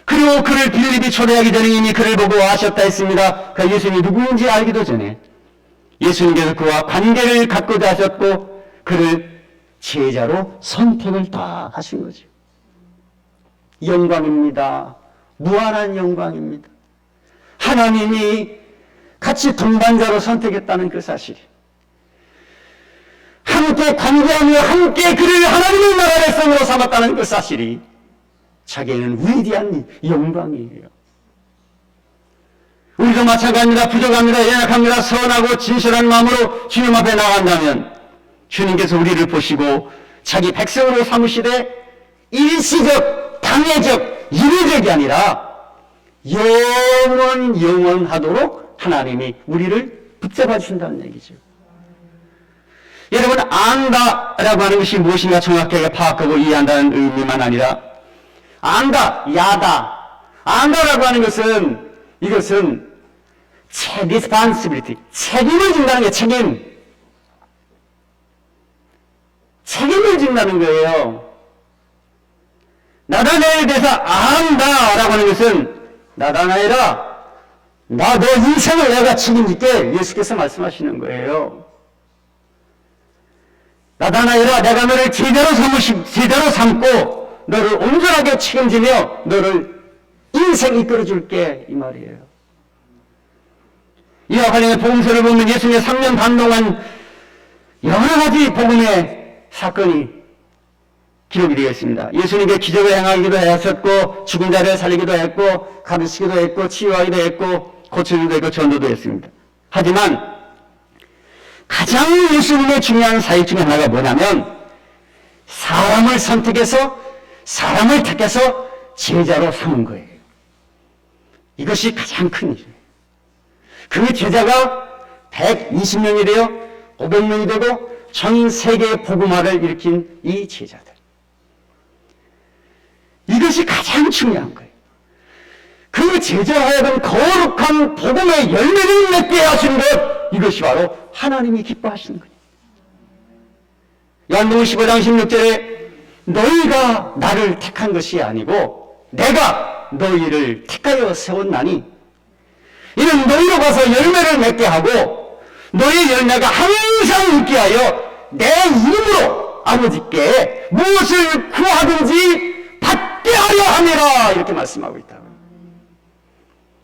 그리고 그를 빌립이 초대하기 전에 이미 그를 보고 아셨다 했습니다. 그 예수님이 누구인지 알기도 전에 예수님께서 그와 관계를 갖고자 하셨고 그를 제자로 선택을 다 하신 거죠. 영광입니다. 무한한 영광입니다. 하나님이 같이 동반자로 선택했다는 그 사실. 함께 관계하며 함께 그를 하나님의 나라 백성으로 삼았다는 그 사실이 자기에는 위대한 영광이에요. 우리도 마찬가지입니다. 부족합니다. 연약합니다. 선하고 진실한 마음으로 주님 앞에 나간다면 주님께서 우리를 보시고 자기 백성으로 삼으시되 일시적, 당해적, 일회적이 아니라 영원하도록 하나님이 우리를 붙잡아 주신다는 얘기죠. 여러분, 안다라고 하는 것이 무엇인가 정확하게 파악하고 이해한다는 의미만 아니라 안다, 야다. 안다라고 하는 것은 이것은 responsibility, 책임을 진다는 게 책임을 진다는 거예요. 나다나엘에 대해서 안다라고 하는 것은 나다나엘아, 나 너 인생을 내가 책임질게 예수께서 말씀하시는 거예요. 나다나엘아, 내가 너를 제자로 삼고 너를 온전하게 책임지며 너를 인생 이끌어줄게 이 말이에요. 이와 관련해 복음서를 보면 예수님의 3년 반 동안 여러 가지 복음의 사건이 기록이 되어 있습니다. 예수님께 기적을 행하기도 하셨고 죽은 자를 살리기도 했고 가르치기도 했고 치유하기도 했고 고쳐주기도 했고 전도도 했습니다. 하지만 가장 예수님의 중요한 사역 중에 하나가 뭐냐면 사람을 선택해서 사람을 택해서 제자로 삼은 거예요. 이것이 가장 큰 일이에요. 그 제자가 120명이 되어 500명이 되고 전 세계의 복음화를 일으킨 이 제자들. 이것이 가장 중요한 거예요. 그 제자로 하여금 거룩한 복음의 열매를 맺게 하신 것, 이것이 바로 하나님이 기뻐하시는 거예요. 요한복음 15장 16절에 너희가 나를 택한 것이 아니고 내가 너희를 택하여 세웠나니 이는 너희로 가서 열매를 맺게 하고 너희 열매가 항상 있게 하여 내 이름으로 아버지께 무엇을 구하든지 받게 하려 함이라 이렇게 말씀하고 있다고요.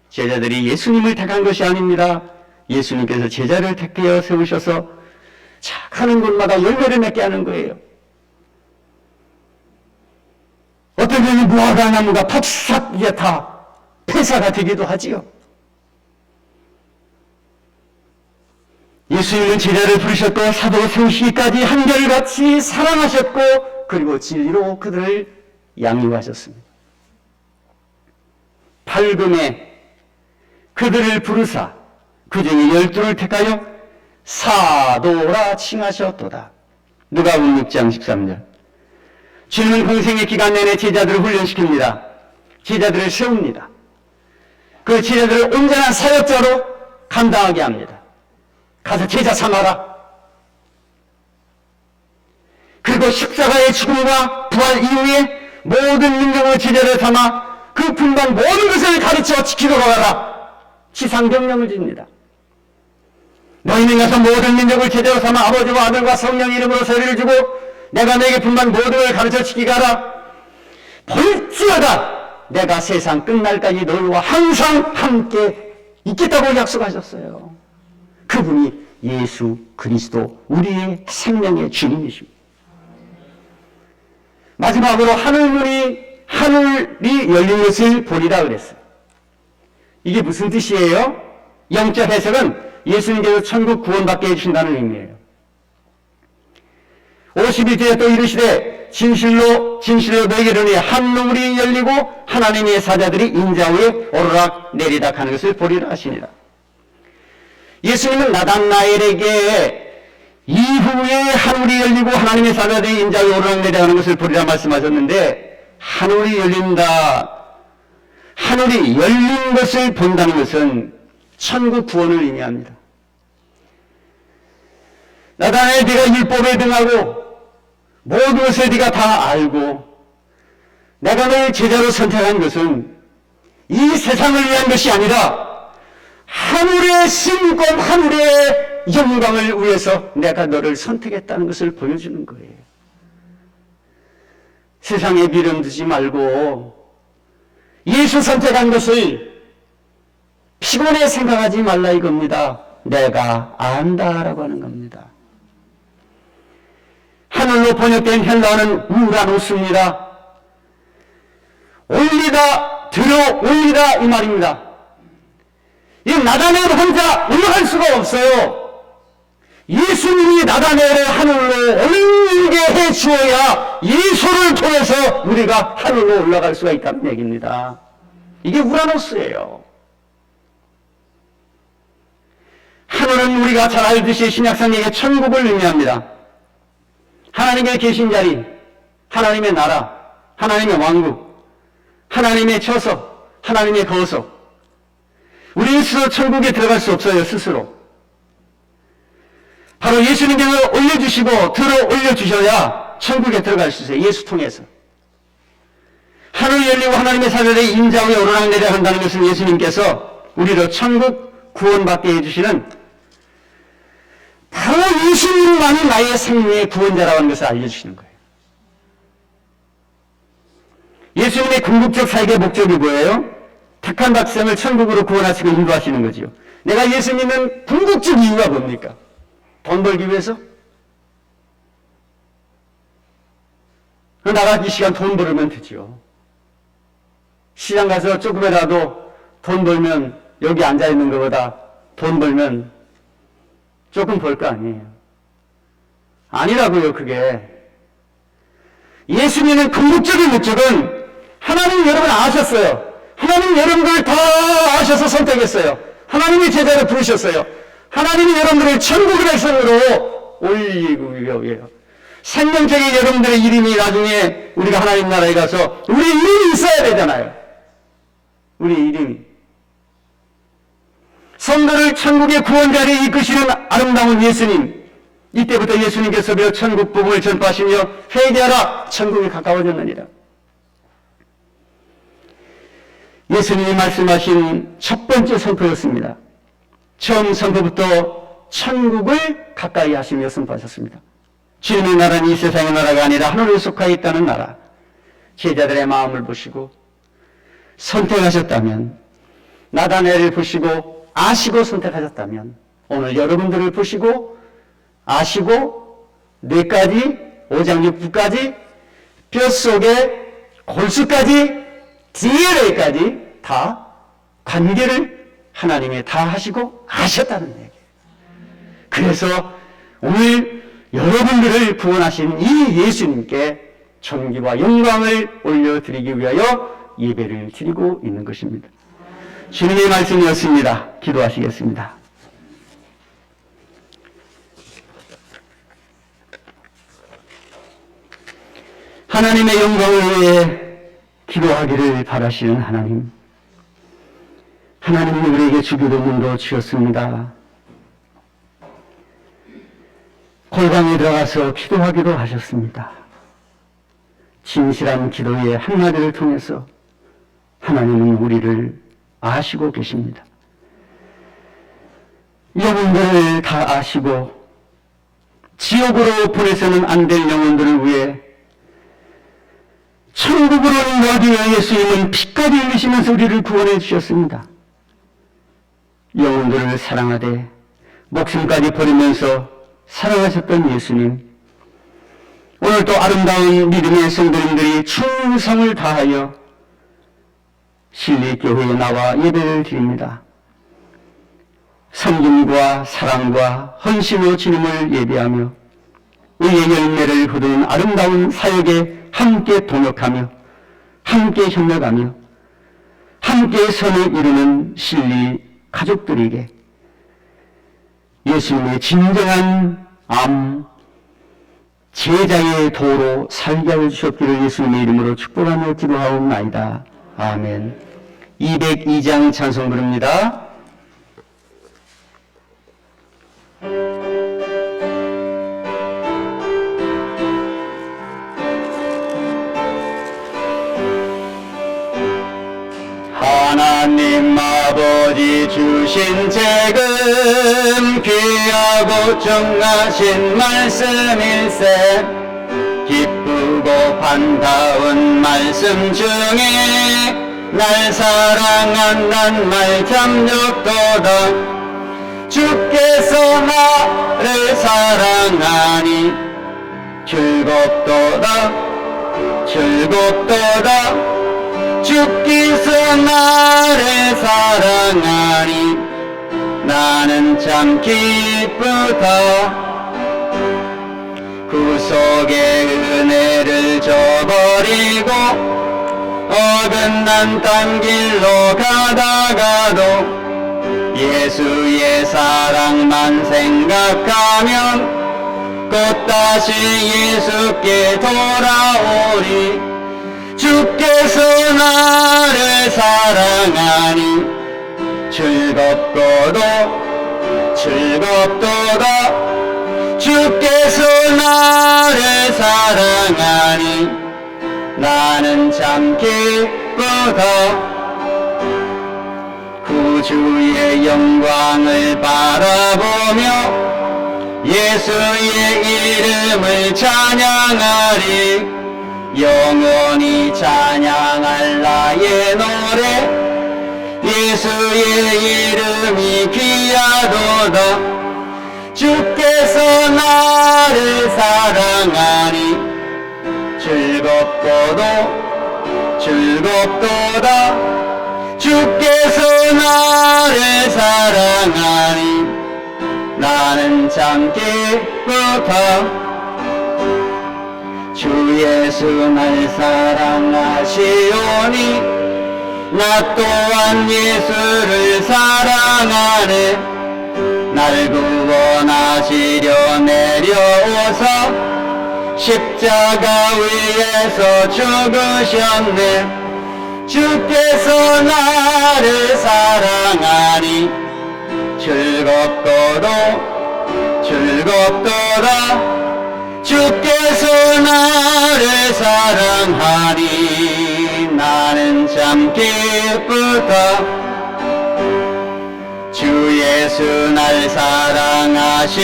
제자들이 예수님을 택한 것이 아닙니다. 예수님께서 제자를 택하여 세우셔서 가는 곳마다 열매를 맺게 하는 거예요. 어떤 경우 무화과 나무가 팍싹 이게 다 폐사가 되기도 하지요. 예수님은 제자를 부르셨고 사도 세우시기까지 한결같이 사랑하셨고 그리고 진리로 그들을 양육하셨습니다. 팔금에 그들을 부르사 그 중에 12를 택하여 사도라 칭하셨도다. 누가복음 6장 13절. 주님은 공생의 기간 내내 제자들을 훈련시킵니다. 제자들을 세웁니다. 그 제자들을 온전한 사역자로 감당하게 합니다. 가서 제자 삼아라. 그리고 십자가의 죽음과 부활 이후에 모든 민족의 제자를 삼아 그 분반 모든 것을 가르쳐 지키도록 하라. 지상명령을 줍니다. 너희는 가서 모든 민족을 제자로 삼아 아버지와 아들과 성령 이름으로 세례를 주고 내가 내게 분반 모든 걸 가르쳐 지키게 하라. 볼지어다 내가 세상 끝날까지 너희와 항상 함께 있겠다고 약속하셨어요. 그분이 예수 그리스도 우리의 생명의 주님이십니다. 마지막으로 하늘이 열린 것을 보리라 그랬어요. 이게 무슨 뜻이에요? 영적 해석은 예수님께서 천국 구원받게 해주신다는 의미예요. 51절에 또 이르시되 진실로 너에게 이르노니 한 눈물이 열리고 하나님의 사자들이 인자 위에 오르락 내리락 하는 것을 보리라 하시니라. 예수님은 나단나엘에게 이후에 하늘이 열리고 하나님의 사자들이 인자 위에 오르락 내리락 하는 것을 보리라 말씀하셨는데, 하늘이 열린다, 하늘이 열린 것을 본다는 것은 천국 구원을 의미합니다. 나단나엘, 네가 율법에 등하고 모든 것을 네가 다 알고 내가 너를 제자로 선택한 것은 이 세상을 위한 것이 아니라 하늘의 신권, 하늘의 영광을 위해서 내가 너를 선택했다는 것을 보여주는 거예요. 세상에 미련 두지 말고 예수 선택한 것을 피곤해 생각하지 말라 이겁니다. 내가 안다라고 하는 겁니다. 하늘로 번역된 헬라어는 우라노스입니다. 올리다, 들어 올리다 이 말입니다. 이 나다넬 혼자 올라갈 수가 없어요. 예수님이 나다넬을 하늘로 올리게 해 주어야 예수를 통해서 우리가 하늘로 올라갈 수가 있다는 얘기입니다. 이게 우라노스예요. 하늘은 우리가 잘 알듯이 신약성 얘기에 천국을 의미합니다. 하나님의 계신 자리, 하나님의 나라, 하나님의 왕국, 하나님의 처석, 하나님의 거석. 우리는 스스로 천국에 들어갈 수 없어요, 스스로. 바로 예수님께서 올려주시고 들어 올려주셔야 천국에 들어갈 수 있어요, 예수 통해서. 하늘이 열리고 하나님의 사자들이 인자 위에 오르락내리락 한다는 것은 예수님께서 우리로 천국 구원받게 해주시는 바로 예수님만이 나의 생명의 구원자라고 하는 것을 알려주시는 거예요. 예수님의 궁극적 사역의 목적이 뭐예요? 택한 백성을 천국으로 구원하시고 인도하시는 거지요. 내가 예수 믿는 궁극적 이유가 뭡니까? 돈 벌기 위해서? 나가기 시간 돈 벌으면 되지요. 시장 가서 조금이라도 돈 벌면 여기 앉아있는 것보다 돈 벌면 조금 벌 거 아니에요. 아니라고요, 그게. 예수 믿는 궁극적인 목적은 하나님 여러분 아셨어요. 하나님 여러분들 다 아셔서 선택했어요. 하나님이 제자를 부르셨어요. 하나님이 여러분들을 천국의 백성으로 올리고 위해요. 생명적인 여러분들의 이름이 나중에 우리가 하나님 나라에 가서 우리 이름이 있어야 되잖아요. 우리 이름이. 성도를 천국의 구원자리에 이끄시는 아름다운 예수님. 이때부터 예수님께서 몇 천국 복음을 전파하시며 회개하라, 천국이 가까워졌느니라. 예수님이 말씀하신 첫 번째 선포였습니다. 처음 선포부터 천국을 가까이 하시며 선포하셨습니다. 주님의 나라는 이 세상의 나라가 아니라 하늘에 속하여 있다는 나라. 제자들의 마음을 보시고 선택하셨다면, 나다넬을 보시고 아시고 선택하셨다면, 오늘 여러분들을 보시고 아시고 뇌까지, 오장육부까지, 뼛속에 골수까지, DNA까지 다 관계를 하나님이 다 하시고 아셨다는 얘기예요. 그래서 오늘 여러분들을 구원하신 이 예수님께 존귀와 영광을 올려드리기 위하여 예배를 드리고 있는 것입니다. 주님의 말씀이었습니다. 기도하시겠습니다. 하나님의 영광을 위해 기도하기를 바라시는 하나님. 하나님은 우리에게 주기도 문도 주셨습니다. 골방에 들어가서 기도하기도 하셨습니다. 진실한 기도의 한마디를 통해서 하나님은 우리를 아시고 계십니다. 영혼들을 다 아시고 지옥으로 보내서는 안 될 영혼들을 위해 천국으로 인도하기 위해 예수님은 피까지 흘리시면서 우리를 구원해 주셨습니다. 영혼들을 사랑하되 목숨까지 버리면서 사랑하셨던 예수님, 오늘 또 아름다운 믿음의 성도님들이 충성을 다하여 신리교회에 나와 예배를 드립니다. 섬김과 사랑과 헌신으로 주님을 예배하며 의의 열매를 거두는 아름다운 사역에 함께 동역하며 함께 협력하며 함께 선을 이루는 신리 가족들에게 예수님의 진정한 제자의 도로 살게 하여 주셨기를 예수님의 이름으로 축복하며 기도하옵나이다. 아멘. 202장 찬송 부릅니다. 하나님 아버지 주신 재금 귀하고 정하신 말씀일세 기쁘고 반가운 말씀 중에 날 사랑한단 말 참 좋도다 주께서 나를 사랑하니 즐겁도다 즐겁도다 주께서 나를 사랑하니 나는 참 기쁘다 구속의 은혜를 저버리고 어긋난 딴 길로 가다가도 예수의 사랑만 생각하면 곧 다시 예수께 돌아오리 주께서 나를 사랑하니 즐겁고도 즐겁도다 주께서 나를 사랑하니 나는 참 기쁘다 구주의 영광을 바라보며 예수의 이름을 찬양하리 영원히 찬양할 나의 노래 예수의 이름이 귀하도다 주께서 나를 사랑하니 즐겁고도 즐겁도다 주께서 나를 사랑하니 나는 참 기쁘다 주 예수 날 사랑하시오니 나 또한 예수를 사랑하네 날 구원하시려 내려오사 십자가 위에서 죽으셨네 주께서 나를 사랑하니 즐겁고도 즐겁도다 주께서 나를 사랑하니 나는 참 기쁘다 주 예수 날 사랑하시오니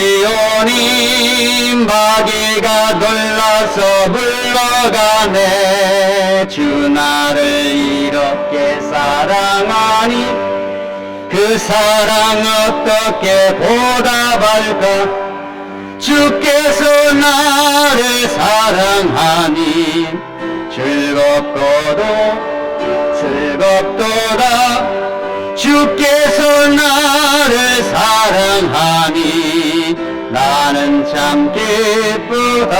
마귀가 놀라서 물러가네 주 나를 이렇게 사랑하니 그 사랑 어떻게 보답할까 주께서 나를 사랑하니 즐겁고도 즐겁도다 주께서 나를 사랑하니 나는 참 기쁘다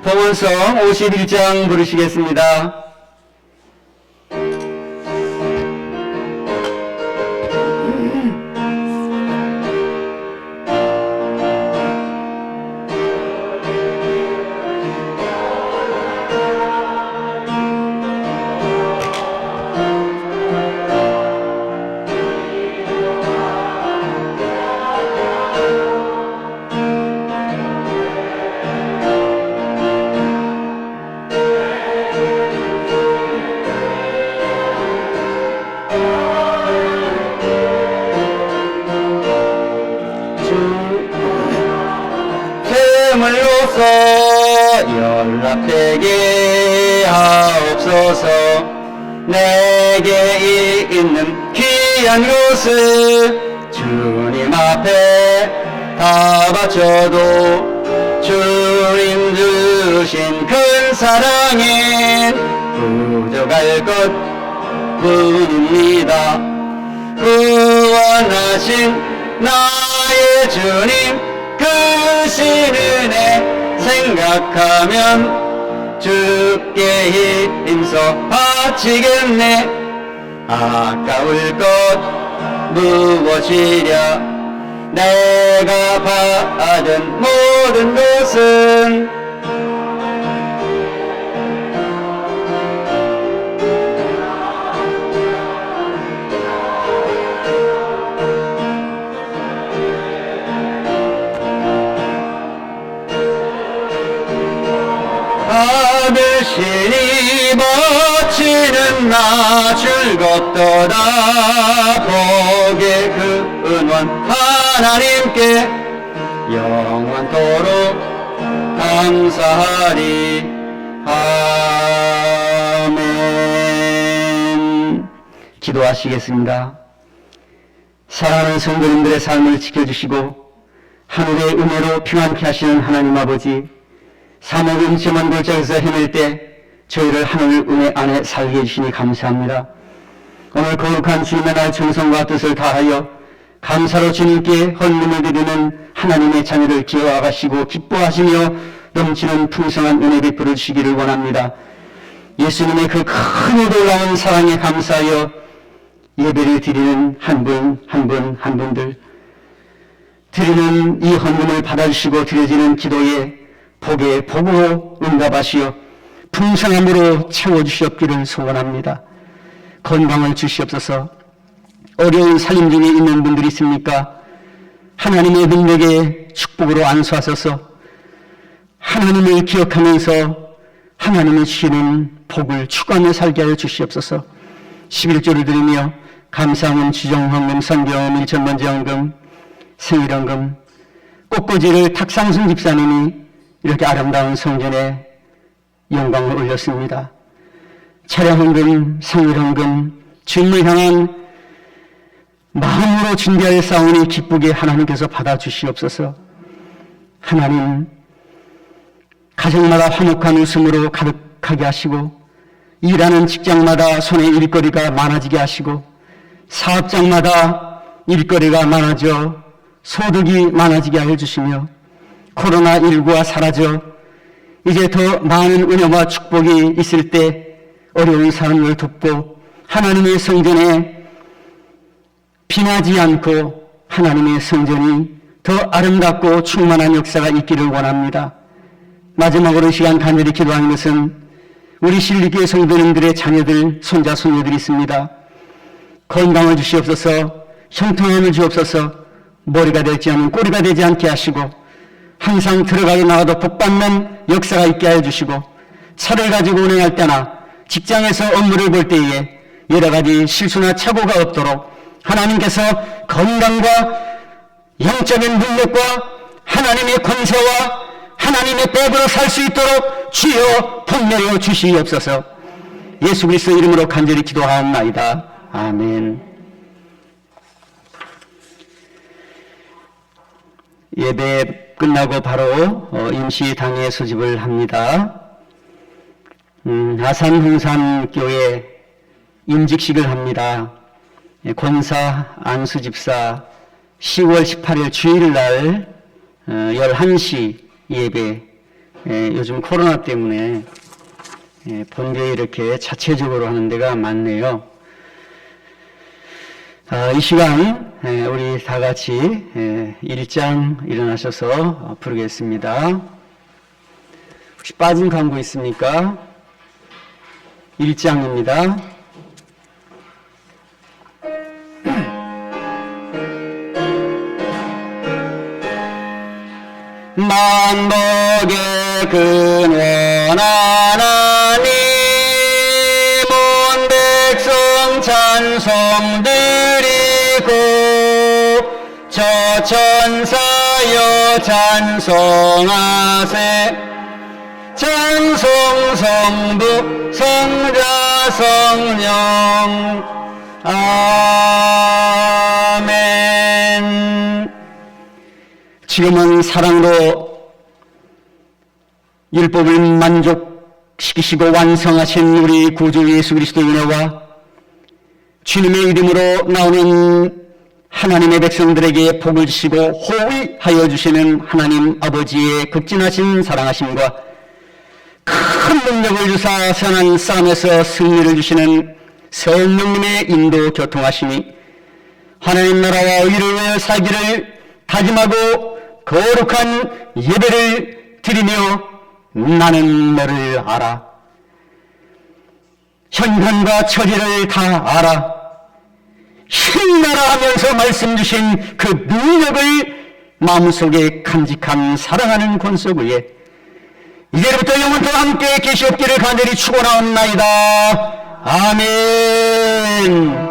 봉헌성 51장 부르시겠습니다. 제물로서 연락되게 하옵소서. 내게 있는 귀한 것을 주님 앞에 다 바쳐도 주님 주신 큰 사랑에 부족할 것뿐입니다. 구원하신 나의 주님 크신 은혜 생각하면 주께 힘써 바치겠네. 아까울 것 무엇이랴. 내가 받은 모든 것은 받으시니 바치는 나 즐겁도다. 복의 근원 하나님께 영원토록 감사하리. 아멘. 기도하시겠습니다. 사랑하는 성도님들의 삶을 지켜주시고 하늘의 은혜로 평안케 하시는 하나님 아버지, 사목의 음침한 골짜기에서 헤맬 때 저희를 하늘 은혜 안에 살게 해주시니 감사합니다. 오늘 거룩한 주님의 날 정성과 뜻을 다하여 감사로 주님께 헌금을 드리는 하나님의 자녀를 기억하시고 기뻐하시며 넘치는 풍성한 은혜 베풀어 주시기를 원합니다. 예수님의 그 큰 놀라운 사랑에 감사하여 예배를 드리는 한 분 한 분 한 분들, 드리는 이 헌금을 받아주시고 드려지는 기도에 복에 복으로 응답하시어 풍성함으로 채워주시옵기를 소원합니다. 건강을 주시옵소서. 어려운 살림 중에 있는 분들이 있습니까? 하나님의 능력에 축복으로 안수하소서. 하나님을 기억하면서 하나님의 주시는 복을 추구하며 살게 하여 주시옵소서. 11조를 드리며 감사하는 주정헌금, 선교헌금, 일천번제헌금, 생일헌금, 꽃꽂이를 탁상순 집사님이 이렇게 아름다운 성전에 영광을 올렸습니다. 차량헌금, 생일헌금, 주님을 향한 마음으로 준비하여 싸우니 기쁘게 하나님께서 받아주시옵소서. 하나님, 가정마다 화목한 웃음으로 가득하게 하시고, 일하는 직장마다 손에 일거리가 많아지게 하시고, 사업장마다 일거리가 많아져 소득이 많아지게 하여 주시며, 코로나19가 사라져 이제 더 많은 은혜와 축복이 있을 때 어려운 사람을 돕고 하나님의 성전에 빈하지 않고 하나님의 성전이 더 아름답고 충만한 역사가 있기를 원합니다. 마지막으로 이 시간 간절히 기도하는 것은 우리 신리교회 성도님들의 자녀들, 손자, 손녀들이 있습니다. 건강을 주시옵소서. 형통함을 주옵소서. 머리가 되지 않은 꼬리가 되지 않게 하시고 항상 들어가고 나가도 복받는 역사가 있게 하여 주시고, 차를 가지고 운행할 때나 직장에서 업무를 볼 때에 여러 가지 실수나 착오가 없도록 하나님께서 건강과 영적인 능력과 하나님의 권세와 하나님의 백으로 살 수 있도록 주여 복내려 주시옵소서. 예수 그리스도 이름으로 간절히 기도하옵나이다. 아멘. 예배 끝나고 바로 임시당회 소집을 합니다. 아산흥산교회 임직식을 합니다. 권사 안수집사 10월 18일 주일날 11시 예배. 요즘 코로나 때문에 본교회 이렇게 자체적으로 하는 데가 많네요. 이 시간 우리 다 같이 1장 일어나셔서 부르겠습니다. 혹시 빠진 광고 있습니까? 1장입니다. 만복의 근원 하나님, 온 백성 찬송 드리고 저 천사여 찬송하세 찬송 성부 성자 성령 아멘. 지금은 사랑으로 율법을 만족시키시고 완성하신 우리 구주 예수 그리스도의 은혜와 주님의 이름으로 나오는 하나님의 백성들에게 복을 주시고 호위하여 주시는 하나님 아버지의 극진하신 사랑하심과 큰 능력을 주사 선한 싸움에서 승리를 주시는 성령님의 인도 교통하심이 하나님 나라와 의를 위하여 살기를 다짐하고 거룩한 예배를 드리며 나는 너를 알아 현관과 처지를 다 알아 힘나라 하면서 말씀 주신 그 능력을 마음속에 간직한 사랑하는 권속 위에 이제부터 영원토록 함께 계시옵기를 간절히 축원하옵나이다. 아멘.